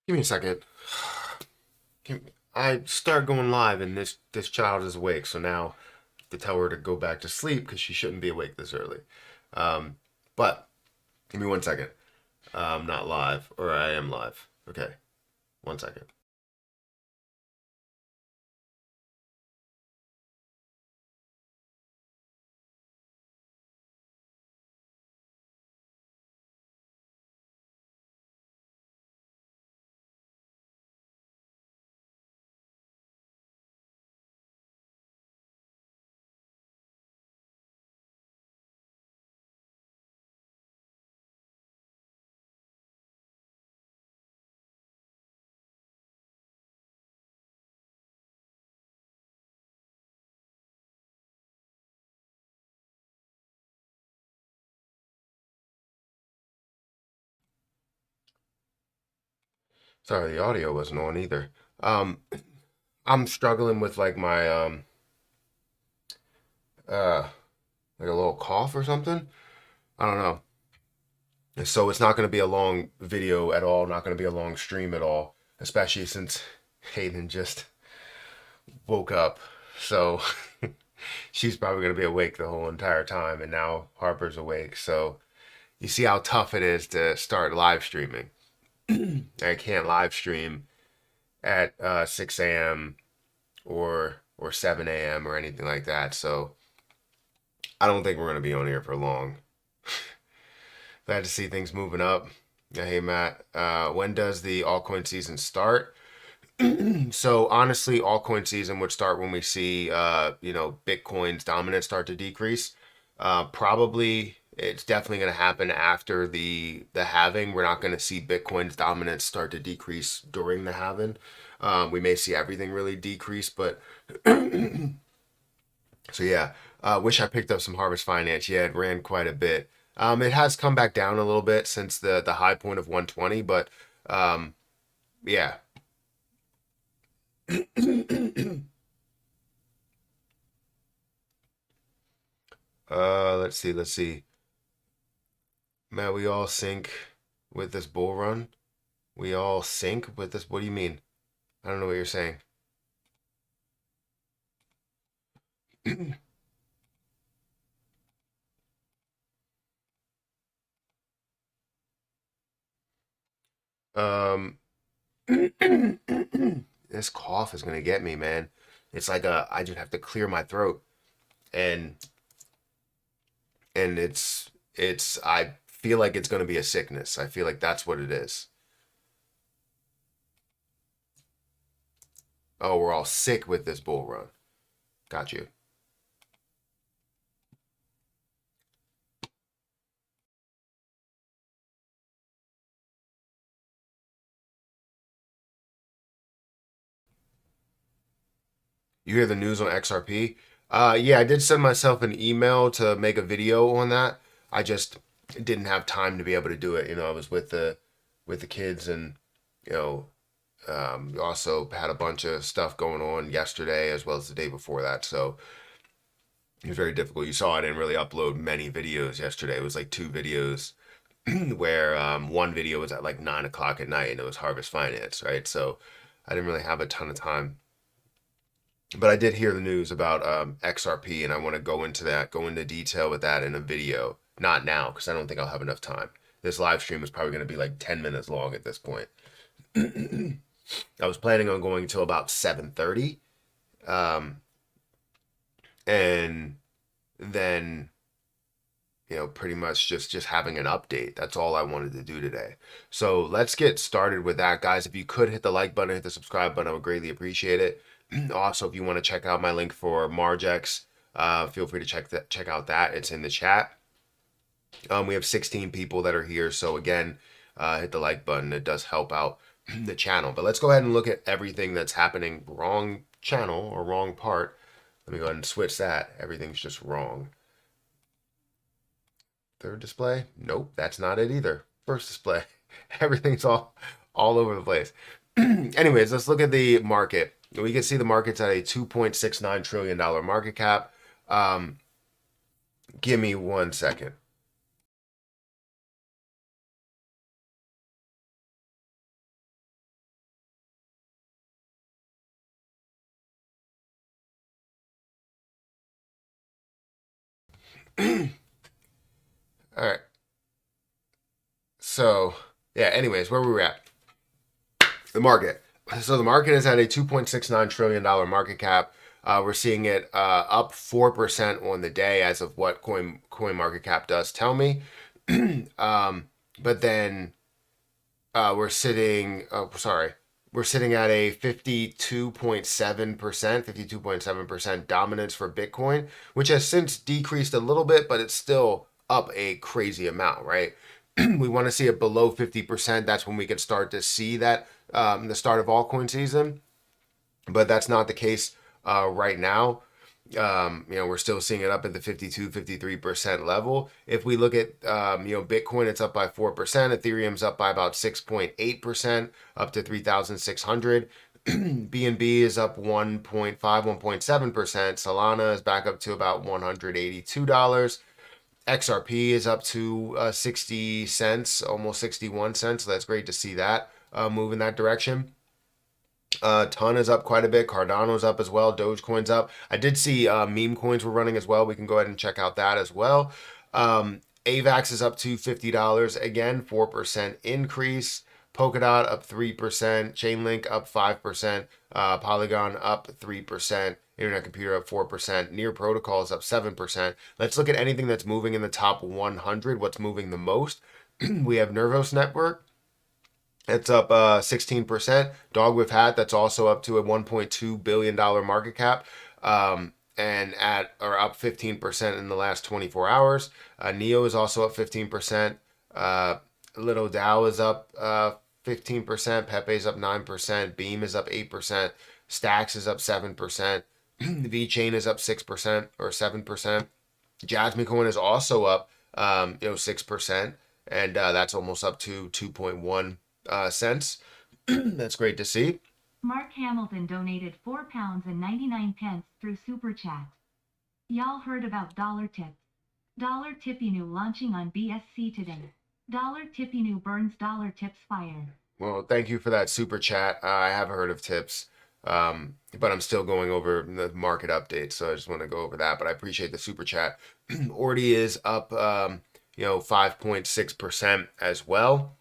Give me a second. I start going live and this child is awake, so now to tell her to go back to sleep because she shouldn't be awake this early. Um, but give me 1 second. I'm not live, or I am live. Okay, 1 second. Sorry, the audio wasn't on either. Um, I'm struggling with like my uh like a little cough or something. I don't know. So it's not going to be a long video at all. Not going to be a long stream at all, especially since Hayden just woke up. So she's probably going to be awake the whole entire time. And now Harper's awake. So you see how tough it is to start live streaming. I can't live stream at 6 a.m. or 7 a.m. or anything like that. So I don't think we're going to be on here for long. Glad to see things moving up. Yeah, hey, Matt. When does the altcoin season start? So honestly, altcoin season would start when we see, Bitcoin's dominance start to decrease. Probably, it's definitely going to happen after the halving. We're not going to see Bitcoin's dominance start to decrease during the halving. We may see everything really decrease, but so yeah. Wish I picked up some Harvest Finance. Yeah, it ran quite a bit. It has come back down a little bit since the high point of 120, but yeah. Let's see. Man, we all sync with this bull run. We all sync with this. What do you mean? I don't know what you're saying. um, this cough is gonna get me, man. It's like I just have to clear my throat, and I feel like it's gonna be a sickness. I feel like that's what it is. Oh, we're all sick with this bull run. Got you. You hear the news on XRP? Yeah, I did send myself an email to make a video on that. I just didn't have time to be able to do it. I was with the kids, and you know, also had a bunch of stuff going on yesterday as well as the day before that. So it was very difficult. You saw I didn't really upload many videos yesterday. It was like two videos where one video was at like 9 o'clock at night and it was Harvest Finance, right? So I didn't really have a ton of time, but I did hear the news about XRP, and I want to go into detail with that in a video. Not now, because I don't think I'll have enough time. This live stream is probably going to be like 10 minutes long at this point. I was planning on going till about 7:30, um, and then pretty much just having an update. That's all I wanted to do today. So let's get started with that, guys. If you could hit the like button, hit the subscribe button, I would greatly appreciate it. Also, if you want to check out my link for Margex, feel free to check out that. It's in the chat. We have 16 people that are here, so again, hit the like button. It does help out the channel. But let's go ahead and look at everything that's happening. Wrong channel or wrong part. Let me go ahead and switch that. Everything's just wrong. Third display? Nope, that's not it either. First display. Everything's all over the place. Anyways, let's look at the market. We can see the market's at a $2.69 trillion market cap. Give me 1 second. All right. So, yeah, anyways, where were we at? The market. So the market is at a $2.69 trillion market cap. We're seeing it up 4% on the day as of what coin market cap does tell me. But then we're sitting, we're sitting at a 52.7% dominance for Bitcoin, which has since decreased a little bit, but it's still up a crazy amount, right? We want to see it below 50%. That's when we can start to see that the start of altcoin season, but that's not the case right now. We're still seeing it up at the 53% level. If we look at, Bitcoin, it's up by 4%. Ethereum's up by about 6.8%, up to 3,600. BNB is up 1.7%. Solana is back up to about $182. XRP is up to 60 cents, almost 61 cents. So that's great to see that move in that direction. Ton is up quite a bit. Cardano's up as well. Dogecoin's up. I did see meme coins were running as well. We can go ahead and check out that as well. AVAX is up to $50 again, 4% increase. Polkadot up 3%. Chainlink up 5%. Polygon up 3%. Internet Computer up 4%. Near Protocol is up 7%. Let's look at anything that's moving in the top 100. What's moving the most? We have Nervos Network. It's up 16%. Dog with Hat, that's also up to a $1.2 billion market cap. And up 15% in the last 24 hours. Neo is also up 15%. Little Dow is up 15%. Pepe is up 9%. Beam is up 8%. Stacks is up 7%. VeChain is up 6% or 7%. Jasmine Coin is also up 6%. And that's almost up to 2.1 cents. That's great to see. Mark Hamilton donated £4.99 through Super Chat. Y'all heard about Dollar Tip? Dollar Tipinu launching on BSC today. Dollar Tipinu burns Dollar Tips fire. Well, thank you for that Super Chat. I have heard of Tips, but I'm still going over the market updates, so I just want to go over that. But I appreciate the Super Chat. Ordi is up, 5.6% as well.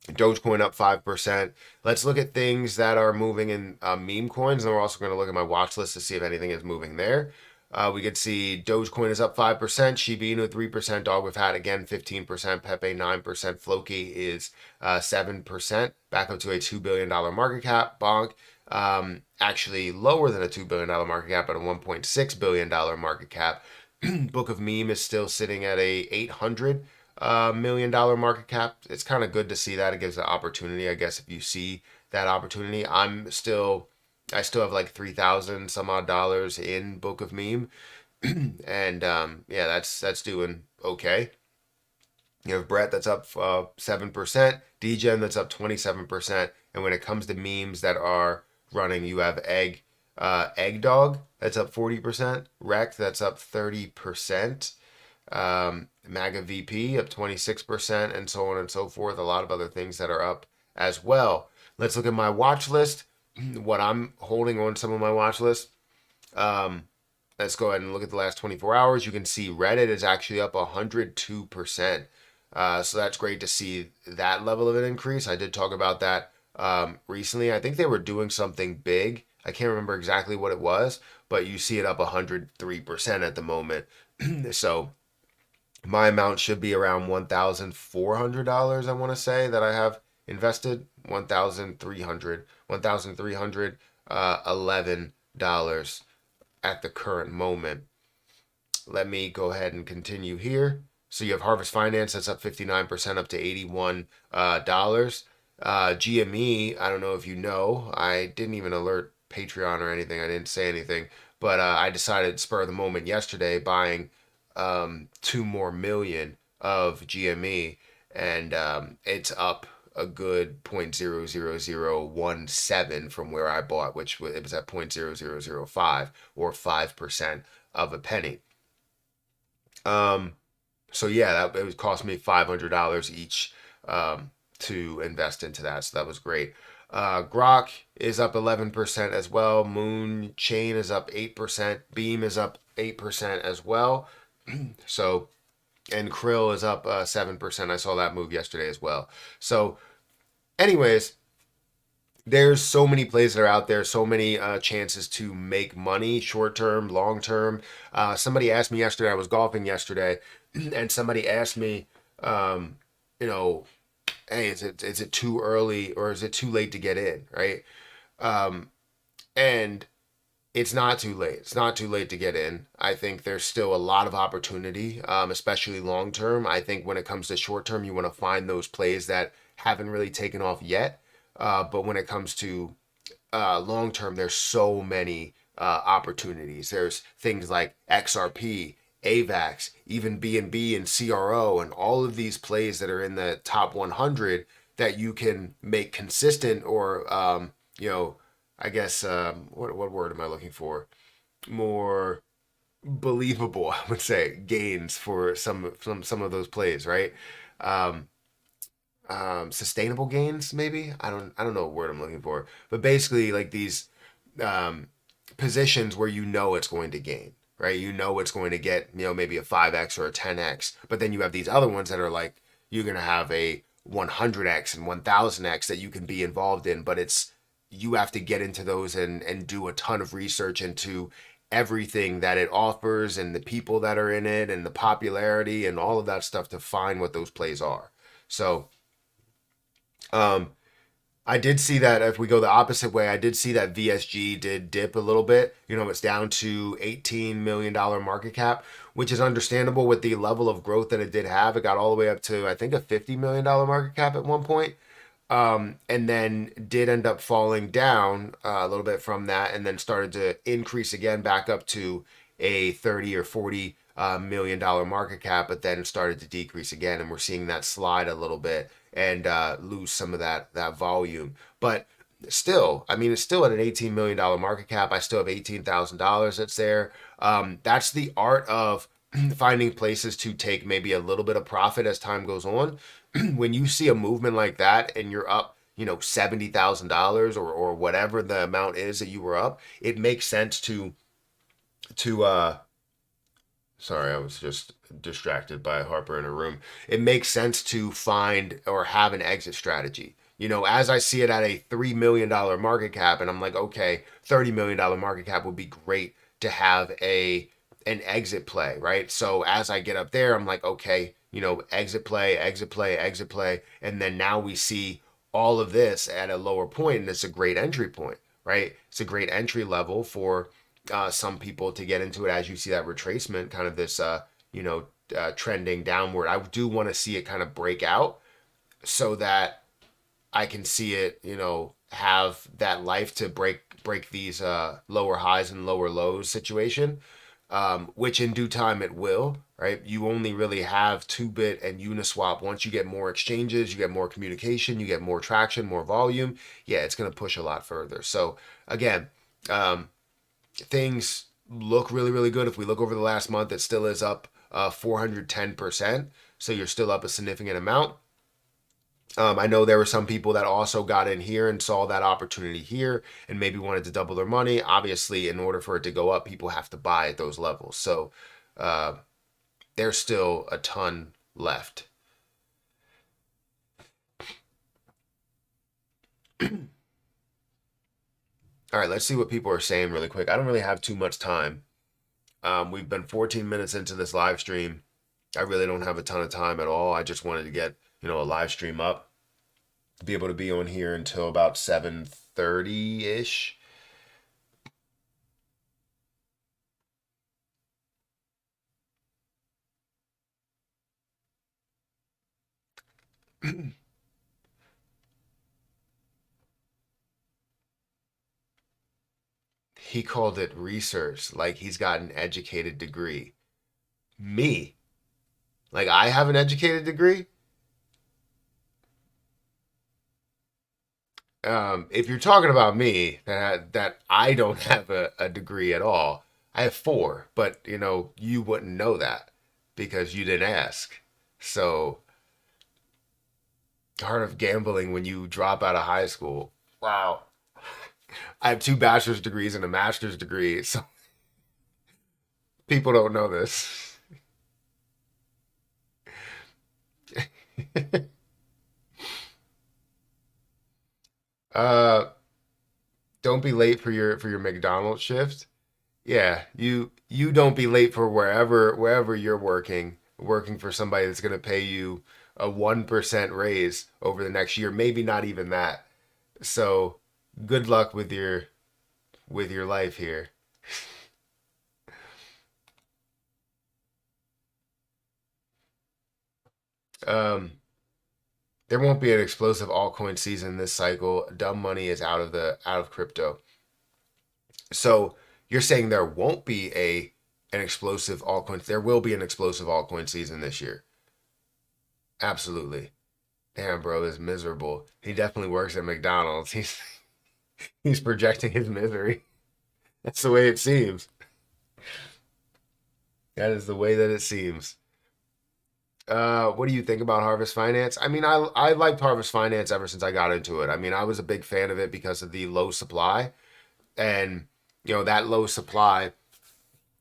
Dogecoin up 5%. Let's look at things that are moving in meme coins, and we're also going to look at my watch list to see if anything is moving there. We could see Dogecoin is up 5%, Shiba Inu 3%, Dog with Hat again 15%, Pepe 9%, Floki is 7%, back up to a $2 billion market cap. Bonk, actually lower than a $2 billion market cap, but a $1.6 billion market cap. Book of Meme is still sitting at a $800 million market cap. It's kind of good to see that. It gives an opportunity, I guess, if you see that opportunity. I still have like 3,000 some odd dollars in Book of Meme. And that's doing okay. You have Brett that's up 7%, DGen that's up 27%, and when it comes to memes that are running, you have Egg Dog that's up 40%, Rect that's up 30%, MAGA VP up 26%, and so on and so forth. A lot of other things that are up as well. Let's look at my watch list. What I'm holding on some of my watch list. Let's go ahead and look at the last 24 hours. You can see Reddit is actually up 102%. So that's great to see that level of an increase. I did talk about that recently. I think they were doing something big. I can't remember exactly what it was, but you see it up 103% at the moment. So my amount should be around $1,400, I want to say, that I have invested. $1,311 at the current moment. Let me go ahead and continue here. So you have Harvest Finance that's up 59%, up to $81. GME, I don't know if you know, I didn't even alert Patreon or anything. I didn't say anything, but I decided spur of the moment yesterday buying 2 more million of GME, and it's up a good 0.00017 from where I bought, which it was at 0.0005 or 5% of a penny. So yeah, it would cost me $500 each to invest into that. So that was great. Grok is up 11% as well. Moon Chain is up 8%. Beam is up 8% as well. So, and Krill is up 7%. I saw that move yesterday as well. So, anyways, there's so many plays that are out there, so many chances to make money, short term, long term. Somebody asked me yesterday, I was golfing yesterday, and somebody asked me, um, you know, hey, is it too early or is it too late to get in, right? Um, and it's not too late. It's not too late to get in. I think there's still a lot of opportunity, especially long term. I think when it comes to short term, you want to find those plays that haven't really taken off yet. But when it comes to long term, there's so many opportunities. There's things like XRP, AVAX, even BNB and CRO, and all of these plays that are in the top 100 that you can make consistent or, I guess, what word am I looking for? More believable, I would say, gains for some of those plays, right? Um, Sustainable gains, maybe. I don't know what word I'm looking for, but basically like these um, positions where you know it's going to gain, right? You know it's going to get, maybe a 5x or a 10x, but then you have these other ones that are like you're going to have a 100x and 1000x that you can be involved in, but it's you have to get into those and do a ton of research into everything that it offers and the people that are in it and the popularity and all of that stuff to find what those plays are. So, um, I did see that if we go the opposite way, I did see that VSG did dip a little bit. It's down to $18 million market cap, which is understandable with the level of growth that it did have. It got all the way up to, I think, a $50 million market cap at one point. And then did end up falling down a little bit from that, and then started to increase again back up to a 30 or 40 million-dollar market cap, but then started to decrease again, and we're seeing that slide a little bit and lose some of that volume. But still, I mean, it's still at an $18 million market cap. I still have $18,000 that's there. That's the art of finding places to take maybe a little bit of profit as time goes on. When you see a movement like that and you're up, $70,000 or whatever the amount is that you were up, it makes sense to sorry, I was just distracted by Harper in a room. It makes sense to find or have an exit strategy. As I see it at a $3 million market cap, and I'm like, okay, $30 million market cap would be great to have an exit play, right? So as I get up there, I'm like, okay, exit play, exit play, exit play, and then now we see all of this at a lower point, and it's a great entry point, right? It's a great entry level for some people to get into it as you see that retracement, kind of this, trending downward. I do want to see it kind of break out so that I can see it, have that life to break these lower highs and lower lows situation, which in due time it will, right? You only really have 2-bit and Uniswap. Once you get more exchanges, you get more communication, you get more traction, more volume. Yeah, it's going to push a lot further. So again, things look really, really good. If we look over the last month, it still is up 410%. So you're still up a significant amount. I know there were some people that also got in here and saw that opportunity here and maybe wanted to double their money. Obviously, in order for it to go up, people have to buy at those levels. So there's still a ton left. All right, let's see what people are saying really quick. I don't really have too much time. We've been 14 minutes into this live stream. I really don't have a ton of time at all. I just wanted to get, a live stream up, to be able to be on here until about 7:30-ish. He called it research, like he's got an educated degree. Me? Like I have an educated degree? If you're talking about me, that I don't have a degree at all. I have four, but you wouldn't know that because you didn't ask. So, heart of gambling when you drop out of high school. Wow. I have two bachelor's degrees and a master's degree, so people don't know this. uh, don't be late for your McDonald's shift. Yeah, you don't be late for wherever you're working for somebody that's gonna pay you a 1% raise over the next year, maybe not even that. So good luck with your life here. Um, there won't be an explosive altcoin season this cycle. Dumb money is out of crypto. So you're saying there won't be a an explosive altcoin. There will be an explosive altcoin season this year. Absolutely. Damn, bro, is miserable. He definitely works at McDonald's. He's projecting his misery. That's the way it seems. That is the way that it seems. What do you think about Harvest Finance? I mean, I liked Harvest Finance ever since I got into it. I mean, I was a big fan of it because of the low supply, and that low supply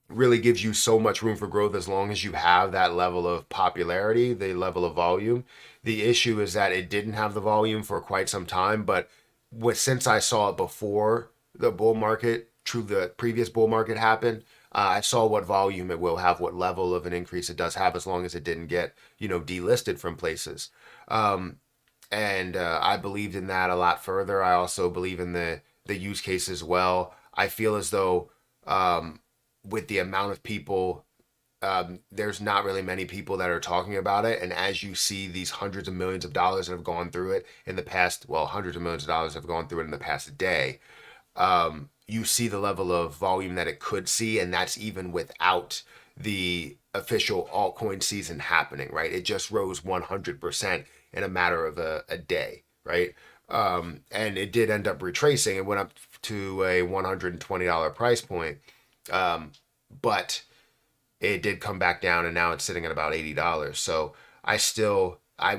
really gives you so much room for growth as long as you have that level of popularity, the level of volume. The issue is that it didn't have the volume for quite some time, but since I saw it before the bull market, the previous bull market happened, I saw what volume it will have, what level of an increase it does have, as long as it didn't get delisted from places. Um, and I believed in that a lot further. I also believe in the use case as well. I feel as though with the amount of people, there's not really many people that are talking about it. And as you see these hundreds of millions of dollars that have gone through it in the past, well, hundreds of millions of dollars have gone through it in the past day, you see the level of volume that it could see, and that's even without the official altcoin season happening, right? It just rose 100% in a matter of a day, right? And it did end up retracing. It went up to a $120 price point, but it did come back down, and now it's sitting at about $80. So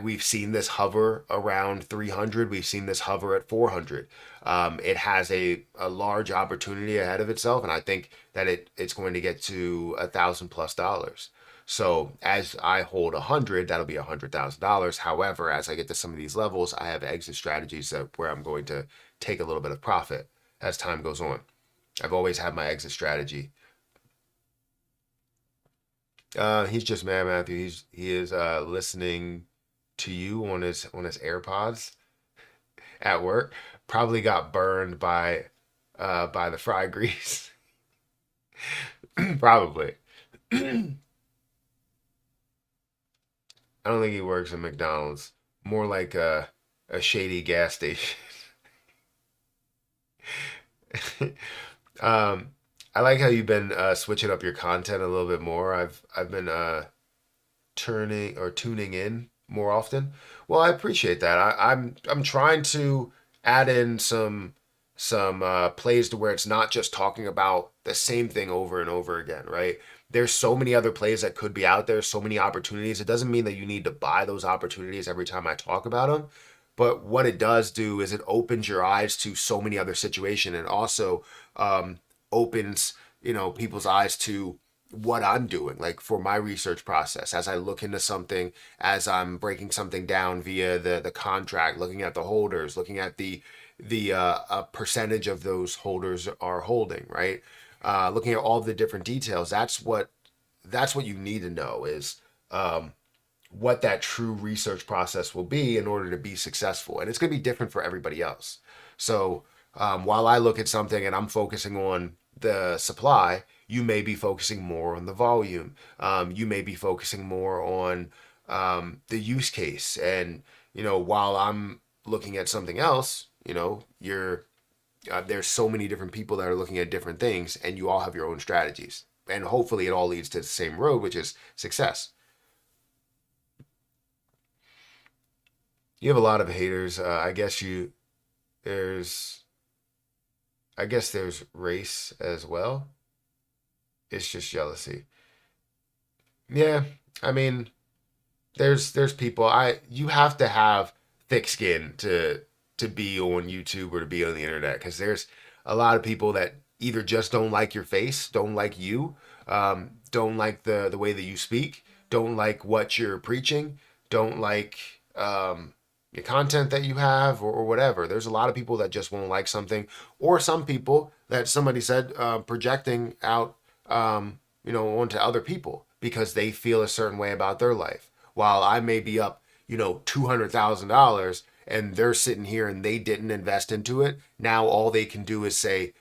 we've seen this hover around 300. We've seen this hover at 400. It has a large opportunity ahead of itself, and I think that it's going to get to $1,000+. So as I hold 100, that'll be $100,000. However, as I get to some of these levels, I have exit strategies where I'm going to take a little bit of profit as time goes on. I've always had my exit strategy. He's just mad, Matthew. He is listening to you on his AirPods at work. Probably got burned by the fry grease. Probably. I don't think he works at McDonald's. More like a shady gas station. um, I like how you've been switching up your content a little bit more. I've been turning or tuning in more often. Well, I appreciate that. I'm trying to add in some plays to where it's not just talking about the same thing over and over again, right? There's so many other plays that could be out there, so many opportunities. It doesn't mean that you need to buy those opportunities every time I talk about them, but what it does do is it opens your eyes to so many other situations, and also opens people's eyes to what I'm doing, like for my research process, as I look into something, as I'm breaking something down via the contract, looking at the holders, looking at the a percentage of those holders are holding, right? Looking at all the different details. That's what you need to know is what that true research process will be in order to be successful, and it's going to be different for everybody else. So while I look at something and I'm focusing on the supply, you may be focusing more on the volume. You may be focusing more on the use case. And, while I'm looking at something else, there's so many different people that are looking at different things, and you all have your own strategies. And hopefully it all leads to the same road, which is success. You have a lot of haters. There's, I guess there's race as well. It's just jealousy. Yeah, I mean, there's people. You have to have thick skin to be on YouTube or to be on the internet, because there's a lot of people that either just don't like your face, don't like you, don't like the way that you speak, don't like what you're preaching. don't like the content that you have, or whatever. There's a lot of people that just won't like something, or some people that somebody said projecting out, onto other people because they feel a certain way about their life. While I may be up, $200,000, and they're sitting here and they didn't invest into it. Now all they can do is say,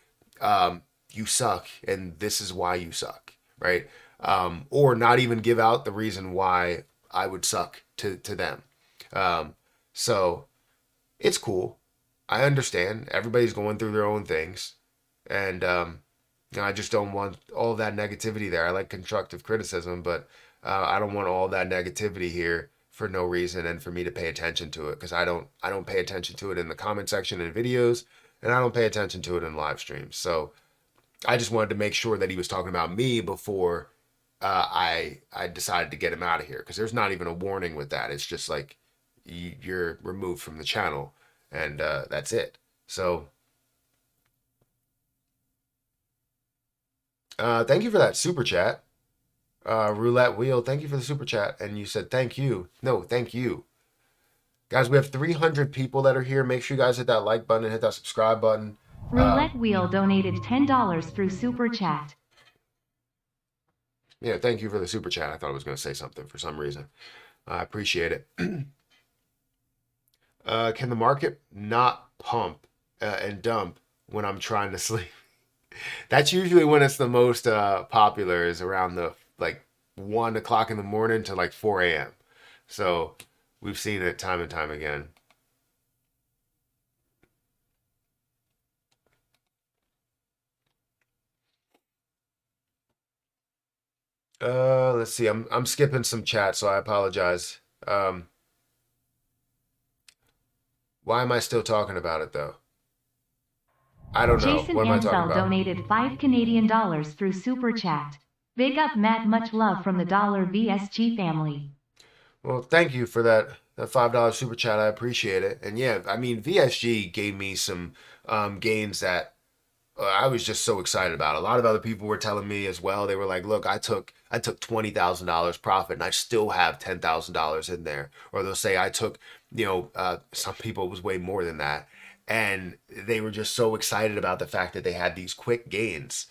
you suck, and this is why you suck, right? Or not even give out the reason why I would suck to them. So it's cool. I understand everybody's going through their own things, and I just don't want all of that negativity there. I like constructive criticism, but I don't want all that negativity here for no reason, and for me to pay attention to it, because I don't pay attention to it in the comment section in videos, and I don't pay attention to it in live streams. So I just wanted to make sure that he was talking about me before I decided to get him out of here, because there's not even a warning with that. It's just like you're removed from the channel, and that's it. So thank you for that super chat, roulette wheel. Thank you for the super chat, and you said thank you. No, thank you, guys. We have 300 people that are here. Make sure you guys hit that like button and hit that subscribe button. Roulette Wheel donated $10 through Super Chat. Yeah, thank you for the super chat. I thought I was going to say something for some reason. I appreciate it. Can the market not pump and dump when I'm trying to sleep? That's usually when it's the most popular, is around the 1 o'clock in the morning to 4 a.m. So we've seen it time and time again. Let's see. I'm skipping some chat, so I apologize. Why am I still talking about it though? I don't know. Jason What am I talking Ansel about? donated $5 through Super Chat. Big up Matt, much love from the $VSG family. Well, thank you for that $5 super chat. I appreciate it. And yeah, I mean, VSG gave me some gains that I was just so excited about. A lot of other people were telling me as well. They were like, "Look, I took $20,000 profit, and I still have $10,000 in there." Or they'll say, "I took, some people it was way more than that." And they were just so excited about the fact that they had these quick gains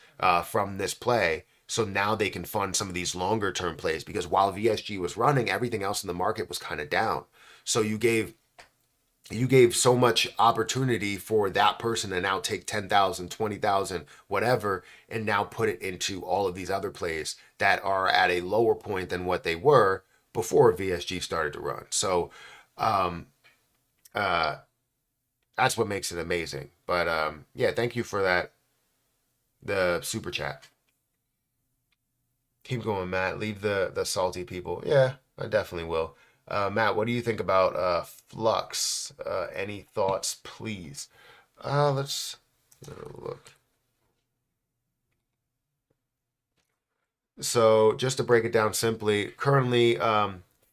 from this play. So now they can fund some of these longer term plays, because while VSG was running, everything else in the market was kind of down. So you gave so much opportunity for that person to now take 10,000, 20,000, whatever, and now put it into all of these other plays that are at a lower point than what they were before VSG started to run. So uh, that's what makes it amazing. But yeah, thank you for that, the super chat. Keep going, Matt. Leave the salty people. Yeah, I definitely will. Matt, what do you think about Flux? Any thoughts, please? Let's look. So just to break it down simply, currently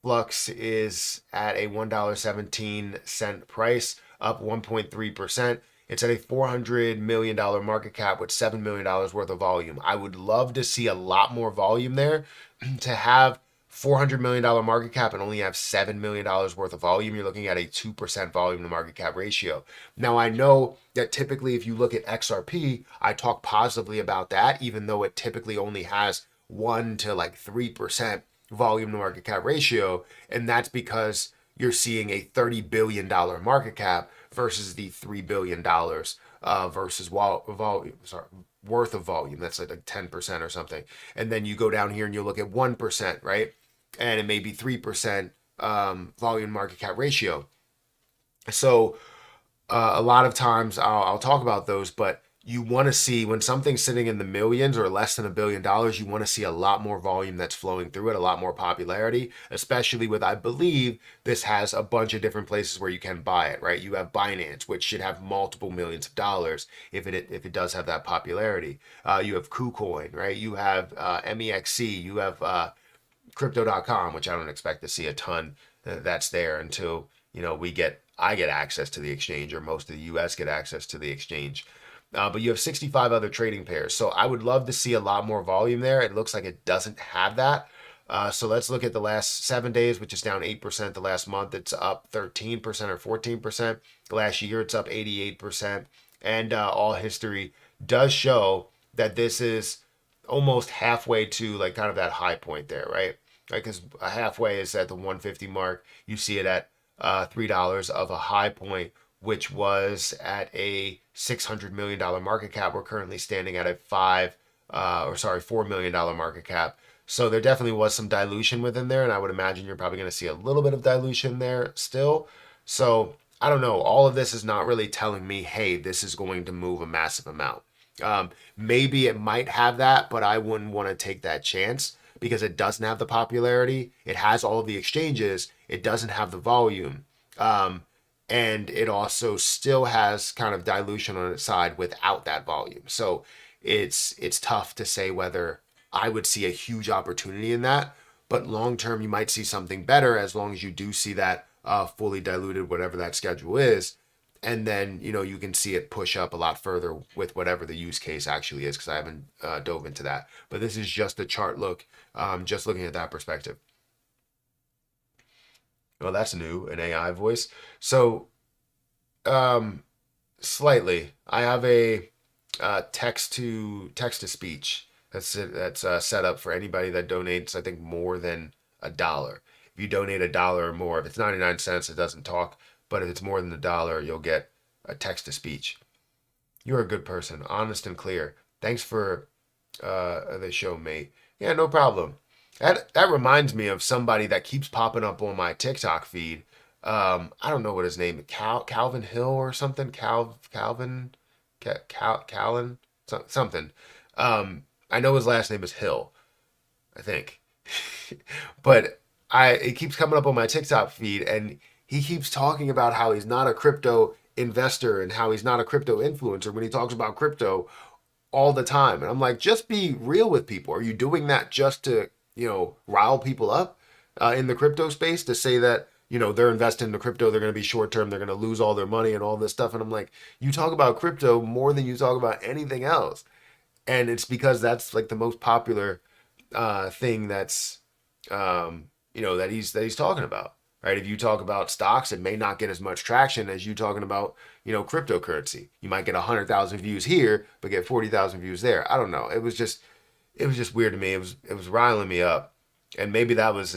Flux is at a $1.17 price, up 1.3%. It's at a $400 million market cap with $7 million worth of volume. I would love to see a lot more volume there. To have $400 million market cap and only have $7 million worth of volume, you're looking at a 2% volume to market cap ratio. Now, I know that typically if you look at XRP, I talk positively about that, even though it typically only has 1 to 3% volume to market cap ratio. And that's because you're seeing a $30 billion market cap versus the $3 billion versus worth of volume. That's like 10% or something. And then you go down here and you look at 1%, right? And it may be 3% volume market cap ratio. So a lot of times I'll talk about those, but you want to see when something's sitting in the millions or less than $1 billion, you want to see a lot more volume that's flowing through it, a lot more popularity, especially with, I believe this has a bunch of different places where you can buy it, right? You have Binance, which should have multiple millions of dollars if it does have that popularity. You have KuCoin, right? You have MEXC, you have crypto.com, which I don't expect to see a ton that's there until I get access to the exchange, or most of the US get access to the exchange. But you have 65 other trading pairs. So I would love to see a lot more volume there. It looks like it doesn't have that. So let's look at the last 7 days, which is down 8%. The last month, it's up 13% or 14%. The last year, it's up 88%. And all history does show that this is almost halfway to like kind of that high point there, right? Like, because halfway is at the 150 mark. You see it at $3 of a high point, which was at a $600 million market cap. We're currently standing at a $4 million market cap. So there definitely was some dilution within there, and I would imagine you're probably going to see a little bit of dilution there still. So I don't know. All of this is not really telling me, hey, this is going to move a massive amount. Maybe it might have that, but I wouldn't want to take that chance because it doesn't have the popularity. It has all of the exchanges. It doesn't have the volume. And it also still has kind of dilution on its side without that volume. So it's tough to say whether I would see a huge opportunity in that. But long term, you might see something better as long as you do see that fully diluted, whatever that schedule is. And then, you can see it push up a lot further with whatever the use case actually is, because I haven't dove into that. But this is just a chart look, just looking at that perspective. Well, that's new, an AI voice. So, slightly, I have a text to speech that's set up for anybody that donates, I think, more than $1. If you donate $1 or more, if it's 99 cents, it doesn't talk. But if it's more than $1, you'll get a text to speech. You're a good person, honest and clear. Thanks for the show, mate. Yeah, no problem. That reminds me of somebody that keeps popping up on my TikTok feed. I don't know what his name is. Calvin Hill or something. Calvin, something. I know his last name is Hill, I think. But it keeps coming up on my TikTok feed, and he keeps talking about how he's not a crypto investor and how he's not a crypto influencer when he talks about crypto all the time. And I'm like, just be real with people. Are you doing that just to, rile people up in the crypto space to say that, they're investing in the crypto, they're going to be short term, they're going to lose all their money and all this stuff. And I'm like, you talk about crypto more than you talk about anything else. And it's because that's like the most popular thing that's, that he's talking about. Right? If you talk about stocks, it may not get as much traction as you talking about, cryptocurrency. You might get 100,000 views here, but get 40,000 views there. I don't know. It was just weird to me. It was riling me up, and maybe that was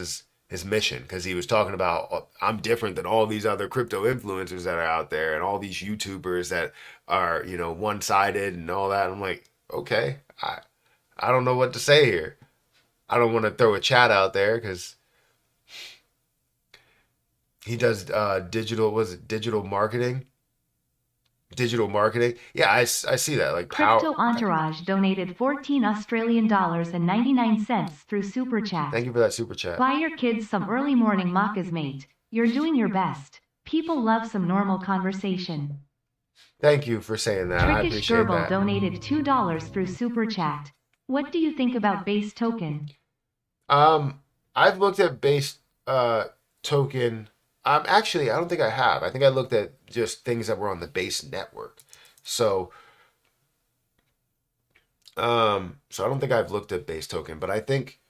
his mission, because he was talking about, oh, I'm different than all these other crypto influencers that are out there and all these YouTubers that are one-sided and all that. I'm like, okay, I don't know what to say here. I don't want to throw a chat out there because he does digital marketing? Digital marketing? Yeah, I see that. Like Crypto Entourage donated $14.99 through Super Chat. Thank you for that super chat. Buy your kids some early morning maccas, mate. You're doing your best. People love some normal conversation. Thank you for saying that. I Trickish appreciate Gerbil that. donated $2 through Super Chat. What do you think about Base Token? I've looked at Base Token. Actually, I don't think I have. I think I looked at just things that were on the Base network. So I don't think I've looked at Base Token, but I think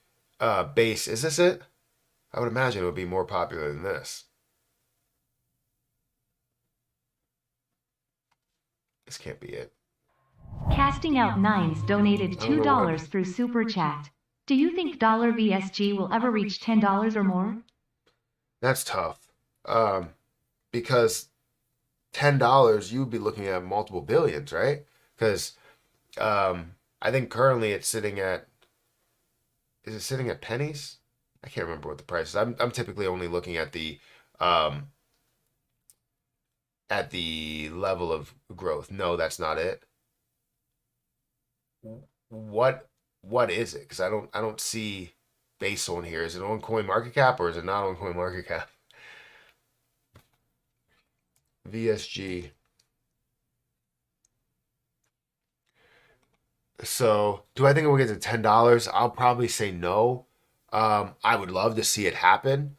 Base, is this it? I would imagine it would be more popular than this. This can't be it. Casting Out Nines donated $2 through Super Chat. Do you think $VSG will ever reach $10 or more? That's tough. Because $10, you'd be looking at multiple billions, right? Because I think currently it's sitting at, is it sitting at pennies? I can't remember what the price is. I'm typically only looking at the level of growth. No, that's not it. What is it? Because I don't see Base on here. Is it on CoinMarketCap or is it not on CoinMarketCap? VSG. So, do I think it will get to $10? I'll probably say no. I would love to see it happen,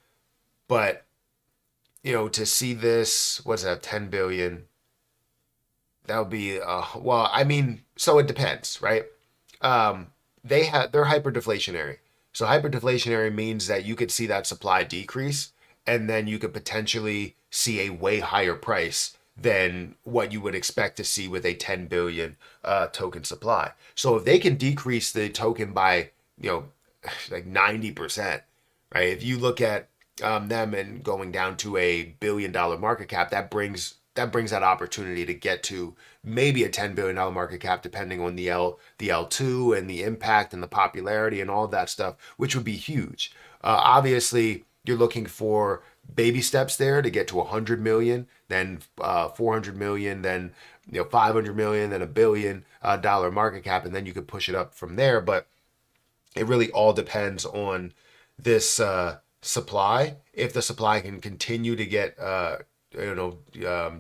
but to see this, what's that, 10 billion? That would be well, I mean, so it depends, right? They're hyper deflationary. So hyperdeflationary means that you could see that supply decrease, and then you could potentially see a way higher price than what you would expect to see with a 10 billion token supply. So if they can decrease the token by, you know, like 90%, right? If you look at them and going down to $1 billion market cap, that brings that opportunity to get to maybe a $10 billion market cap, depending on the L2 and the impact and the popularity and all of that stuff, which would be huge. Obviously, you're looking for baby steps there to get to 100 million, then 400 million, then 500 million, then $1 billion market cap, and then you could push it up from there. But it really all depends on this supply. If the supply can continue to get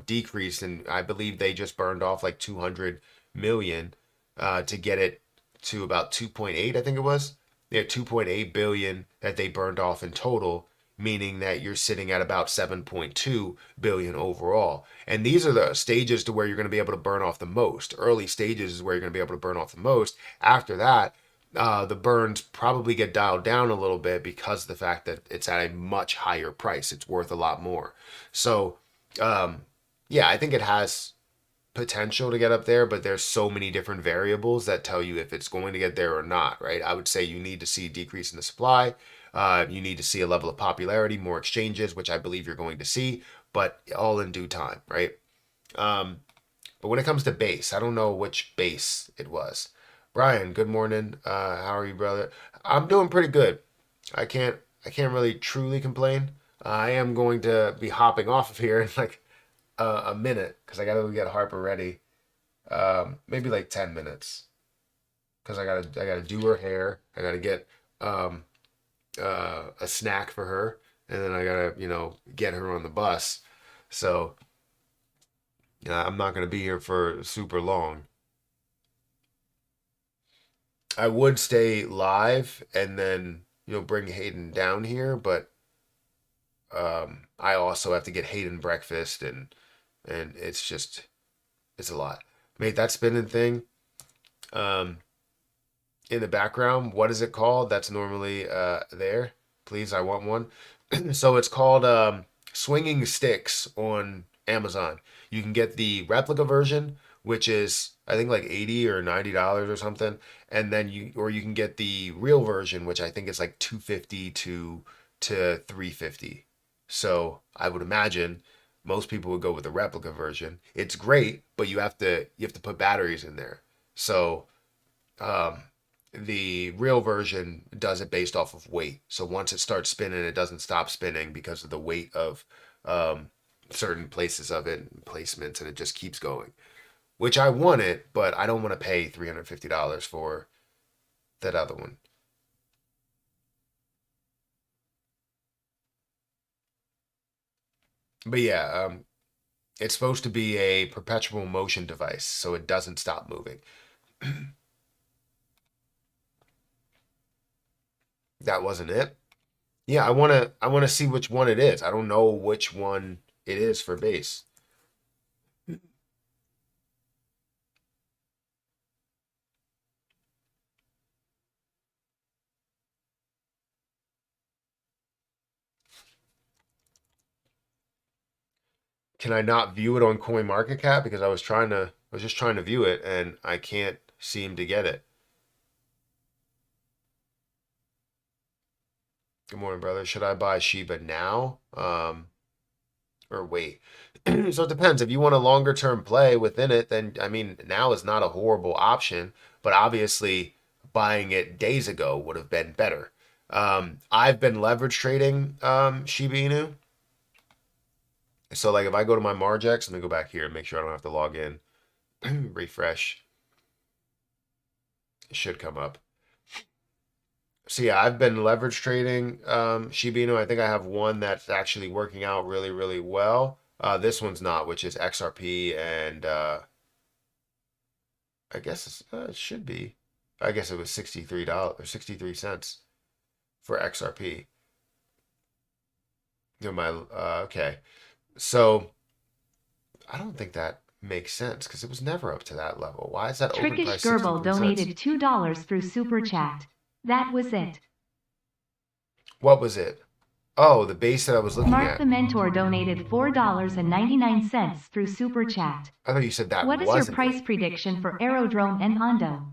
decreased, and I believe they just burned off like 200 million to get it to about 2.8, I think it was. They had 2.8 billion that they burned off in total, meaning that you're sitting at about 7.2 billion overall. And these are the stages to where you're going to be able to burn off the most. Early stages is where you're going to be able to burn off the most. After that, the burns probably get dialed down a little bit because of the fact that it's at a much higher price. It's worth a lot more. So, yeah, I think it has potential to get up there, but there's so many different variables that tell you if it's going to get there or not, right? I would say you need to see a decrease in the supply. You need to see a level of popularity, more exchanges, which I believe you're going to see, but all in due time, right? But when it comes to base, I don't know which base it was. Brian, good morning. How are you, brother? I'm doing pretty good. I can't really truly complain. I am going to be hopping off of here in like a minute because I gotta go get Harper ready. Maybe like 10 minutes because I gotta do her hair. I gotta get a snack for her, and then I gotta get her on the bus. So I'm not gonna be here for super long. I would stay live and then bring Hayden down here, but I also have to get Hayden breakfast, and it's a lot. Mate, that spinning thing um, in the background, what is it called? That's normally there. Please, I want one. So it's called Swinging Sticks on Amazon. You can get the replica version, which is I think like $80 or $90 or something, and then you can get the real version, which I think is like 250 to 350. So I would imagine most people would go with the replica version. It's great, but you have to put batteries in there. So um, the real version does it based off of weight. So once it starts spinning, it doesn't stop spinning because of the weight of um, certain places of it and placements, and it just keeps going. Which I want it, but I don't want to pay $350 for that other one. But yeah, it's supposed to be a perpetual motion device, so it doesn't stop moving. That wasn't it. Yeah, I wanna see which one it is. I don't know which one it is for base. Can I not view it on CoinMarketCap because I was just trying to view it and I can't seem to get it. Good morning, brother. Should I buy Shiba now? Or wait? So it depends. If you want a longer term play within it, then I mean now is not a horrible option, but obviously buying it days ago would have been better. I've been leverage trading Shiba Inu. So like if I go to my Margex, let me go back here and make sure I don't have to log in. Refresh. It should come up. So yeah, I've been leverage trading Shiba Inu. I think I have one that's actually working out really, really well. This one's not, which is XRP, and I guess it should be. I guess it was $63 or 63 cents for XRP. Okay. So I don't think that makes sense because it was never up to that level. Why is that open Trickish price Gerbil 63 cents? donated $2 through Super Chat. That was it. What was it? Oh, the base that I was looking Mark at. the Mentor donated $4.99 through Super Chat. I thought you said that What is your wasn't price it. prediction for Aerodrome and Hondo?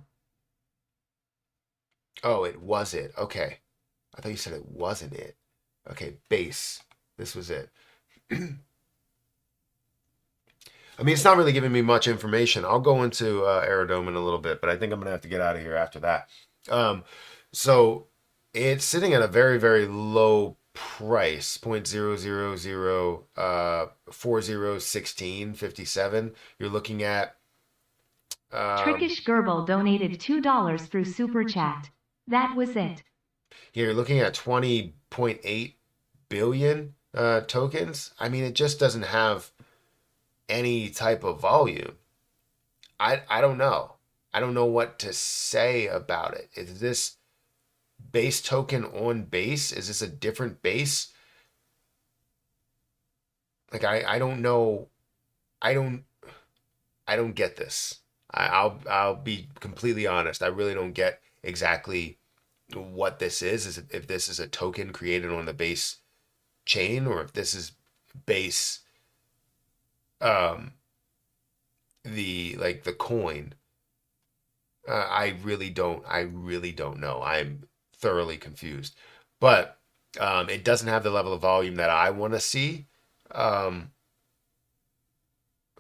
Oh, it was it. Okay. I thought you said it wasn't it. Okay, base. This was it. I mean, it's not really giving me much information. I'll go into Aerodrome in a little bit, but I think I'm gonna have to get out of here after that. Um, so it's sitting at a very, very low price, 0.000 401657. You're looking at Trickish Gerbil donated $2 through Super Chat. That was it. yeah, you're looking at 20.8 billion tokens. I mean, it just doesn't have any type of volume. I don't know. I don't know what to say about it. Is this base token on base? Is this a different base? Like I don't know. I don't I don't get this. I'll be completely honest. I really don't get exactly what this is. Is if this is a token created on the base chain or if this is base um the coin. I really don't know. I'm thoroughly confused. But it doesn't have the level of volume that I want to see um,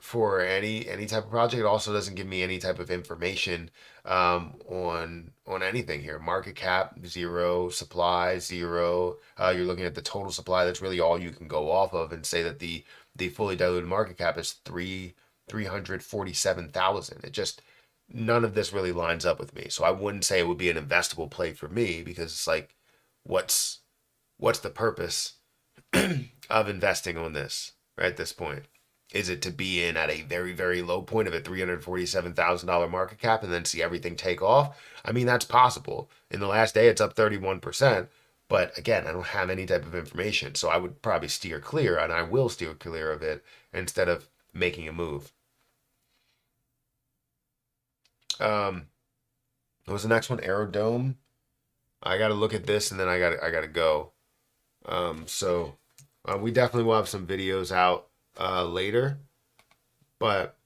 for any type of project. It also doesn't give me any type of information on anything here. Market cap zero, supply zero. You're looking at the total supply. That's really all you can go off of, and say that the fully diluted market cap is 347,000. It just none of this really lines up with me. So I wouldn't say it would be an investable play for me because it's like, what's what's the purpose of investing on this right at this point? Is it to be in at a very, very low point of a $347,000 market cap and then see everything take off? I mean, that's possible. In the last day, it's up 31%. But again, I don't have any type of information. So I would probably steer clear, and I will steer clear of it instead of making a move. Um, what was the next one? Aerodome. I got to look at this and then I got to go. So we definitely will have some videos out later, but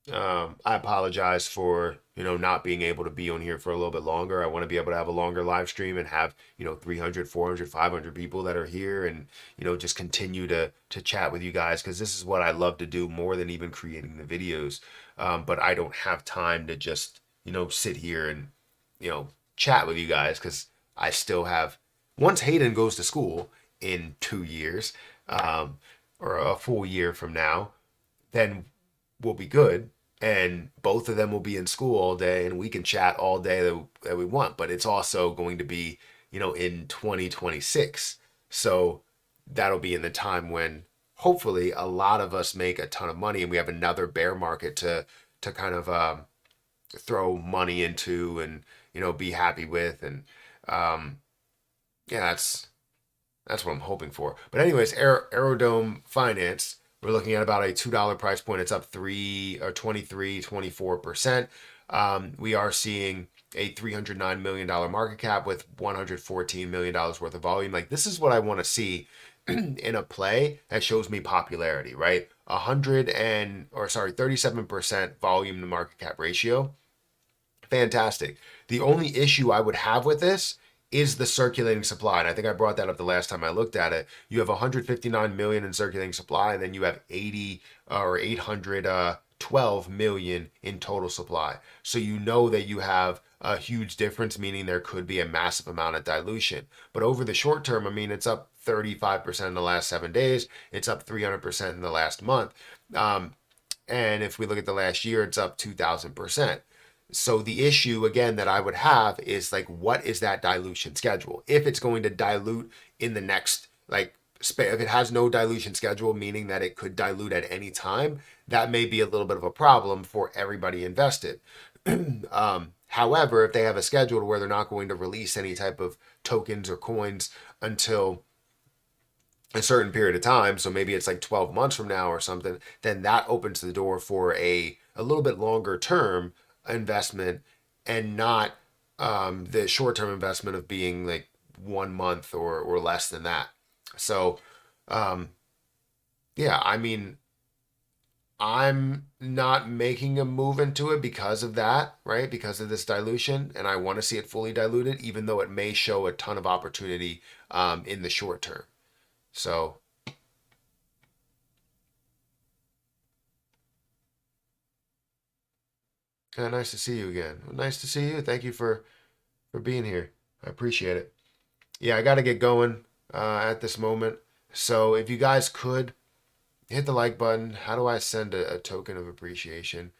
I apologize for not being able to be on here for a little bit longer. I want to be able to have a longer live stream and have 300, 400, 500 people that are here and just continue to chat with you guys because this is what I love to do more than even creating the videos. But I don't have time to just sit here and chat with you guys because I still have. Once Hayden goes to school in 2 years, um, or a full year from now, then we'll be good. And both of them will be in school all day and we can chat all day that we want. But it's also going to be, in 2026. So that'll be in the time when hopefully a lot of us make a ton of money and we have another bear market to kind of throw money into and be happy with. And yeah, that's what I'm hoping for. But anyways, Aerodome Finance, we're looking at about a $2 price point. It's up 24%. We are seeing a $309 million market cap with $114 million worth of volume. Like this is what I want to see in a play that shows me popularity, right? 37% volume to market cap ratio. Fantastic. The only issue I would have with this is the circulating supply. And I think I brought that up the last time I looked at it. You have 159 million in circulating supply, and then you have 80 or 812 million in total supply. So you know that you have a huge difference, meaning there could be a massive amount of dilution. But over the short term, I mean, it's up 35% in the last 7 days. It's up 300% in the last month. And if we look at the last year, it's up 2,000%. So the issue again that I would have is like, what is that dilution schedule? If it's going to dilute in the next, like, if it has no dilution schedule, meaning that it could dilute at any time, that may be a little bit of a problem for everybody invested. However, if they have a schedule where they're not going to release any type of tokens or coins until a certain period of time, so maybe it's like 12 months from now or something, then that opens the door for a little bit longer term investment and not the short-term investment of being like 1 month or less than that. So, yeah, I mean, I'm not making a move into it because of that, right? Because of this dilution, and I want to see it fully diluted, even though it may show a ton of opportunity in the short term. So, yeah, nice to see you again. Well, nice to see you. Thank you for being here. I appreciate it. Yeah, I got to get going at this moment. So, if you guys could hit the like button, how do I send a token of appreciation?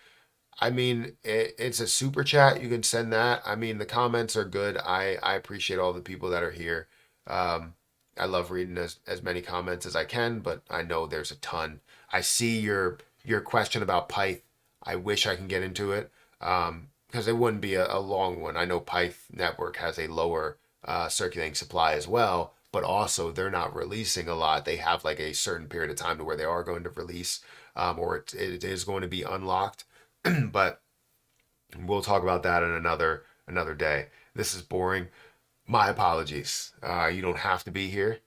I mean, it's a super chat. You can send that. I mean, the comments are good. I appreciate all the people that are here. Um, I love reading as many comments as I can, but I know there's a ton. I see your question about Pyth. I wish I can get into it because it wouldn't be a long one. I know Pyth Network has a lower circulating supply as well, but also they're not releasing a lot. They have like a certain period of time to where they are going to release, or it is going to be unlocked. But we'll talk about that in another day. This is boring. My apologies. You don't have to be here.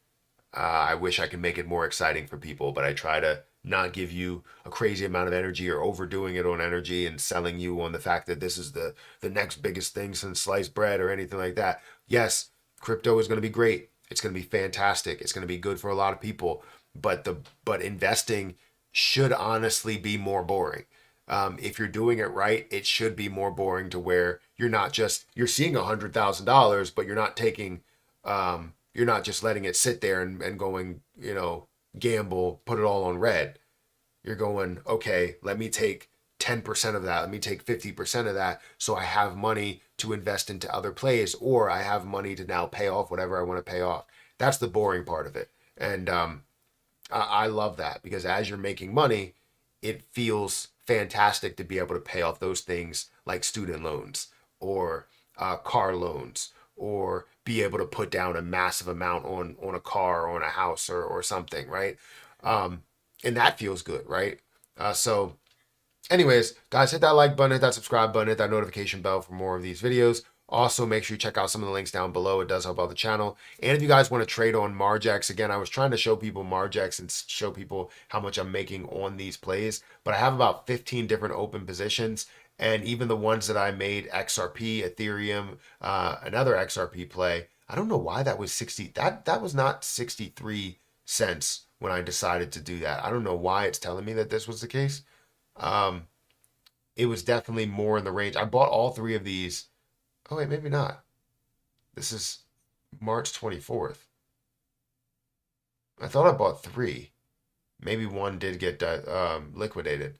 I wish I could make it more exciting for people, but I try to not give you a crazy amount of energy or overdoing it on energy and selling you on the fact that this is the next biggest thing since sliced bread or anything like that. Yes, crypto is going to be great. It's going to be fantastic. It's going to be good for a lot of people, but investing should honestly be more boring. If you're doing it right, it should be more boring to where you're seeing $100,000, but you're not just letting it sit there and going, gamble, put it all on red. You're going, okay, let me take 10% of that. Let me take 50% of that. So I have money to invest into other plays, or I have money to now pay off whatever I want to pay off. That's the boring part of it. And I love that because as you're making money, it feels fantastic to be able to pay off those things like student loans or car loans, or be able to put down a massive amount on a car or on a house or something, right? And that feels good, right? So anyways, guys, hit that like button, hit that subscribe button, hit that notification bell for more of these videos. Also, make sure you check out some of the links down below. It does help out the channel. And if you guys want to trade on Margex, again, I was trying to show people Margex and show people how much I'm making on these plays, but I have about 15 different open positions. And even the ones that I made, XRP, Ethereum, another XRP play, I don't know why that was 60. That was not 63 cents when I decided to do that. I don't know why it's telling me that this was the case. It was definitely more in the range. I bought all three of these. Oh, wait, maybe not. This is March 24th. I thought I bought three. Maybe one did get liquidated.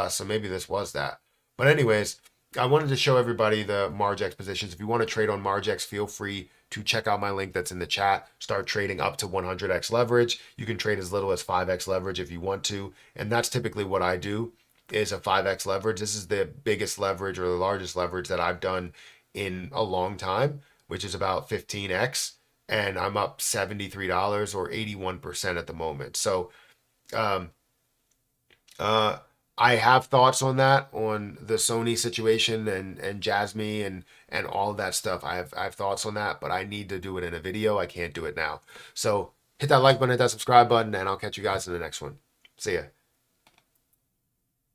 So maybe this was that. But anyways, I wanted to show everybody the Margex positions. If you want to trade on Margex, feel free to check out my link that's in the chat. Start trading up to 100x leverage. You can trade as little as 5x leverage if you want to. And that's typically what I do, is a 5x leverage. This is the biggest leverage or the largest leverage that I've done in a long time, which is about 15x. And I'm up $73 or 81% at the moment. So um, I have thoughts on that, on the Sony situation and Jasmine and all of that stuff. I have thoughts on that, but I need to do it in a video. I can't do it now. So hit that like button, hit that subscribe button, and I'll catch you guys in the next one. See ya.